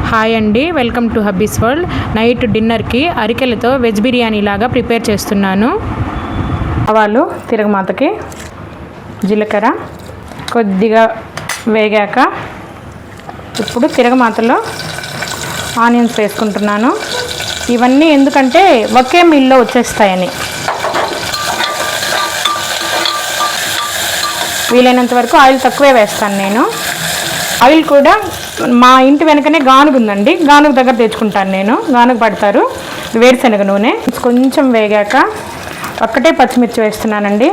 Hi అండి, welcome to హబ్బీస్ world. Night డిన్నర్కి అరికెలతో వెజ్ బిర్యానీ లాగా ప్రిపేర్ చేస్తున్నాను. ఆవాలు, తిరగమాతకి జీలకర్ర కొద్దిగా వేగాక ఇప్పుడు తిరగమాతలో ఆనియన్స్ వేసుకుంటున్నాను. ఇవన్నీ ఎందుకంటే ఒకే మీల్లో వచ్చేస్తాయని. వీలైనంత వరకు ఆయిల్ తక్కువే వేస్తాను నేను. ఆయిల్ కూడా మా ఇంటి వెనకనే గానుగు ఉందండి, గానుగు దగ్గర తెచ్చుకుంటాను నేను. గానుగు పడతారు. వేరుశనగ నూనె కొంచెం వేగాక ఒక్కటే పచ్చిమిర్చి వేస్తున్నానండి.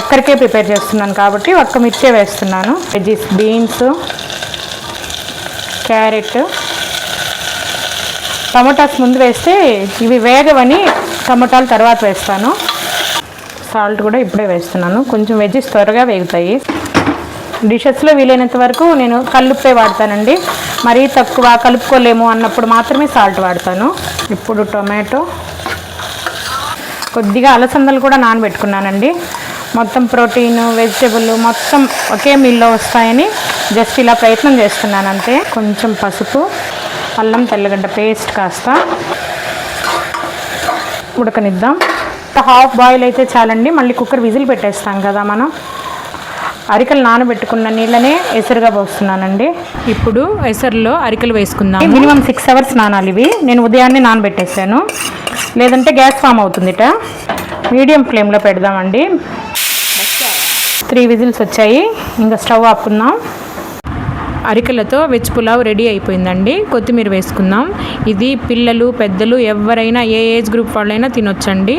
ఒక్కరికే ప్రిపేర్ చేస్తున్నాను కాబట్టి ఒక్క మిర్చే వేస్తున్నాను. వెజ్జీస్, బీన్స్, క్యారెట్, టమాటాస్ ముందు వేస్తే ఇవి వేగవని టమాటాలు తర్వాత వేస్తాను. సాల్ట్ కూడా ఇప్పుడే వేస్తున్నాను. కొంచెం వెజ్జీస్ త్వరగా వేగుతాయి. డిషెస్లో వీలైనంత వరకు నేను కల్లుప్పే వాడతానండి. మరీ తక్కువ కలుపుకోలేము అన్నప్పుడు మాత్రమే సాల్ట్ వాడతాను. ఇప్పుడు టొమాటో, కొద్దిగా అలసందలు కూడా నానబెట్టుకున్నానండి. మొత్తం ప్రోటీన్, వెజిటబుల్ మొత్తం ఒకే మీల్లో వస్తాయని జస్ట్ ఇలా ప్రయత్నం చేస్తున్నాను అంతే. కొంచెం పసుపు, అల్లం తెల్లగడ్డ పేస్ట్ కాస్త ఉడకనిద్దాం. హాఫ్ బాయిల్ అయితే చాలండి. మళ్ళీ కుక్కర్ విజిల్ పెట్టేస్తాం కదా మనం. అరికలు నానబెట్టుకున్న నీళ్ళనే ఎసరుగా పోస్తున్నానండి. ఇప్పుడు ఎసరులో అరికలు వేసుకుందాం. మినిమం 6 hours నానాలి ఇవి. నేను ఉదయాన్నే నానబెట్టేసాను, లేదంటే గ్యాస్ ఫామ్ అవుతుందిట. మీడియం ఫ్లేమ్లో పెడదామండి. 3 విజిల్స్ వచ్చాయి. ఇంకా స్టవ్ ఆపుకుందాం. అరికలతో వెజ్ పులావ్ రెడీ అయిపోయిందండి. కొత్తిమీర వేసుకుందాం. ఇది పిల్లలు, పెద్దలు ఎవరైనా ఏ ఏజ్ గ్రూప్ వాళ్ళైనా తినొచ్చండి.